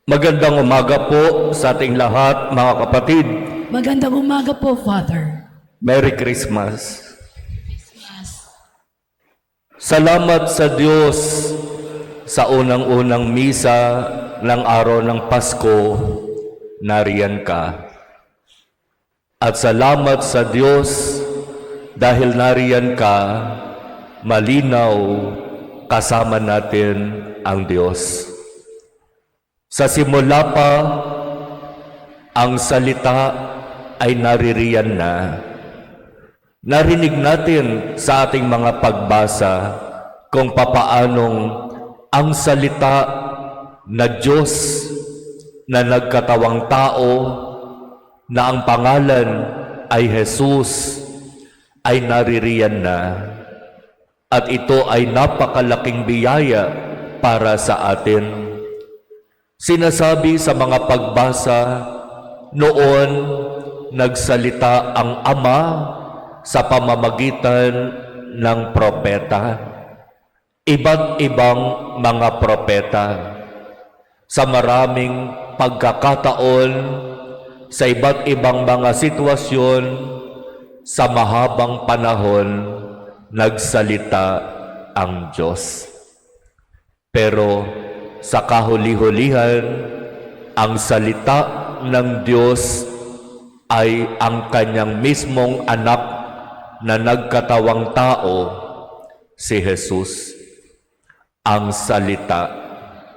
Magandang umaga po sa ating lahat, mga kapatid. Magandang umaga po, Father. Merry Christmas. Salamat sa Diyos sa unang-unang misa ng araw ng Pasko, nariyan ka. At salamat sa Diyos dahil nariyan ka, malinaw kasama natin ang Diyos. Sa simula pa, ang salita ay naririyan na. Narinig natin sa ating mga pagbasa kung papaanong ang salita na Diyos na nagkatawang tao na ang pangalan ay Jesus ay naririyan na. At ito ay napakalaking biyaya para sa atin. Sinasabi sa mga pagbasa, noon nagsalita ang Ama sa pamamagitan ng propeta. Iba't ibang mga propeta. Sa maraming pagkakataon, sa iba't ibang mga sitwasyon, sa mahabang panahon, nagsalita ang Diyos. Pero sa kahuli-hulihan, ang salita ng Diyos ay ang kanyang mismong anak na nagkatawang tao, si Jesus, ang salita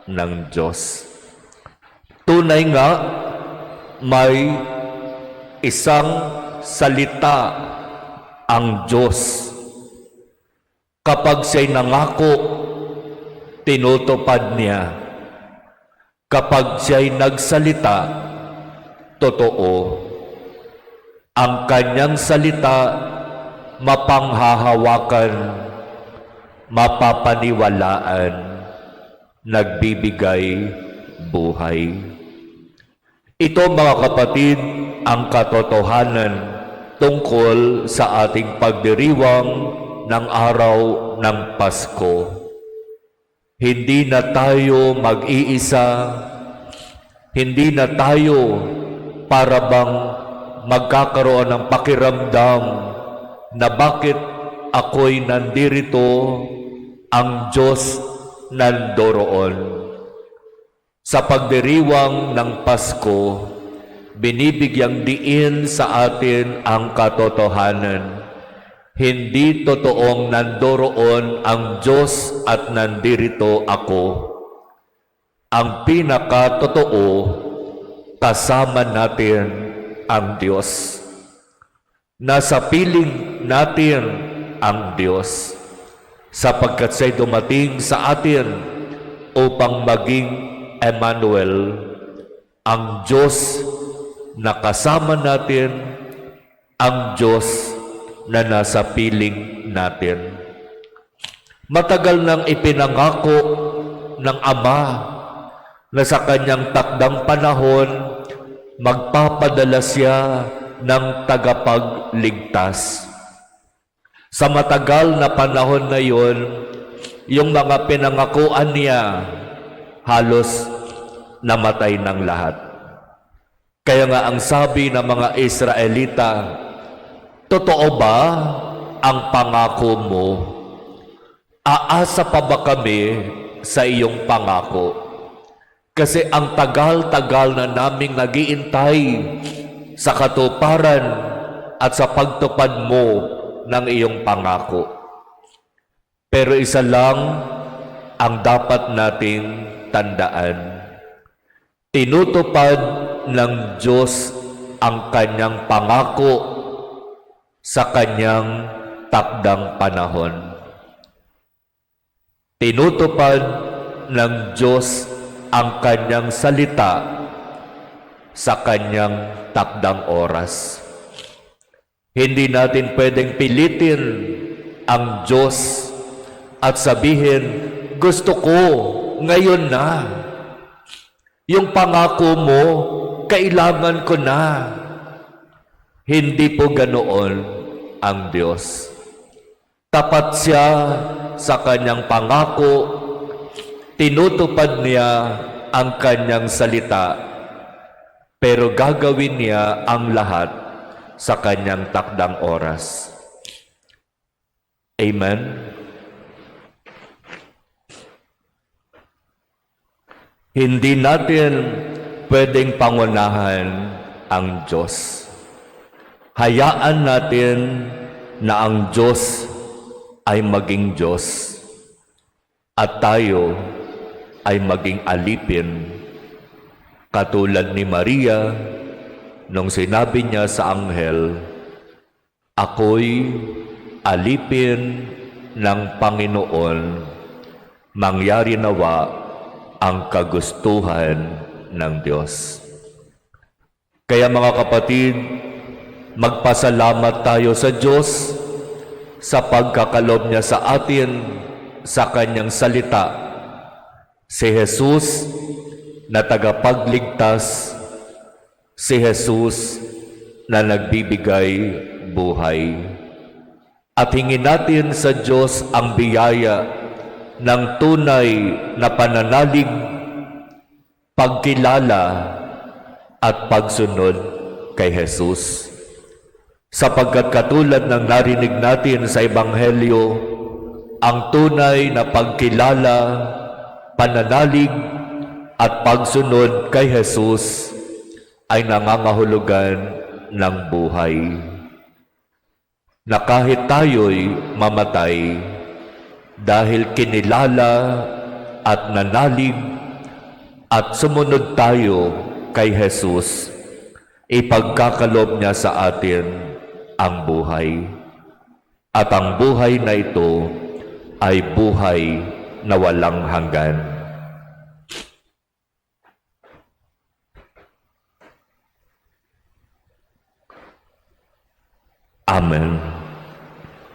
ng Diyos. Tunay nga, may isang salita ang Diyos. Kapag siya'y nangako, tinutupad niya. Kapag siya'y nagsalita, totoo. Ang kanyang salita mapanghahawakan, mapapaniwalaan, nagbibigay buhay. Ito, mga kapatid, ang katotohanan tungkol sa ating pagdiriwang ng araw ng Pasko. Hindi na tayo mag-iisa, hindi na tayo para bang magkakaroon ng pakiramdam na bakit ako'y nandirito, ang Diyos nandoroon. Sa pagdiriwang ng Pasko, binibigyang diin sa atin ang katotohanan. Hindi totoong nandoroon ang Diyos at nandirito ako. Ang pinakatotoo, kasama natin ang Diyos. Nasa piling natin ang Diyos, sapagkat siya'y dumating sa atin upang maging Emmanuel, ang Diyos na kasama natin, ang Diyos na nasa piling natin. Matagal nang ipinangako ng Ama na sa kanyang takdang panahon, magpapadala siya ng tagapagligtas. Sa matagal na panahon na yon, yung mga pinangakuan niya, halos namatay ng lahat. Kaya nga ang sabi ng mga Israelita, totoo ba ang pangako mo? Aasa pa ba kami sa iyong pangako? Kasi ang tagal-tagal na naming nag-iintay sa katuparan at sa pagtupad mo ng iyong pangako. Pero isa lang ang dapat nating tandaan. Tinutupad ng Diyos ang kanyang pangako sa kanyang takdang panahon. Tinutupad ng Diyos ang kanyang salita sa kanyang takdang oras. Hindi natin pwedeng pilitin ang Diyos at sabihin, gusto ko ngayon na. Yung pangako mo, kailangan ko na. Hindi po ganoon ang Diyos. Tapat siya sa kanyang pangako, tinutupad niya ang kanyang salita, pero gagawin niya ang lahat sa kanyang takdang oras. Amen. Hindi natin pwedeng pangunahan ang Diyos. Hayaan natin na ang Diyos ay maging Diyos at tayo ay maging alipin. Katulad ni Maria nung sinabi niya sa anghel, "Ako'y alipin ng Panginoon, mangyari nawa ang kagustuhan ng Diyos." Kaya mga kapatid, magpasalamat tayo sa Diyos sa pagkakalob niya sa atin sa kanyang salita. Si Jesus na tagapagligtas, si Jesus na nagbibigay buhay. At hingin natin sa Diyos ang biyaya ng tunay na pananalig, pagkilala at pagsunod kay Jesus. Sapagkat katulad ng narinig natin sa Ebanghelyo, ang tunay na pagkilala, pananalig at pagsunod kay Jesus ay nangangahulugan ng buhay. Na kahit tayo'y mamatay, dahil kinilala at nanalig at sumunod tayo kay Jesus, ipagkakalob niya sa atin ang buhay. At ang buhay na ito ay buhay na walang hanggan. Amen.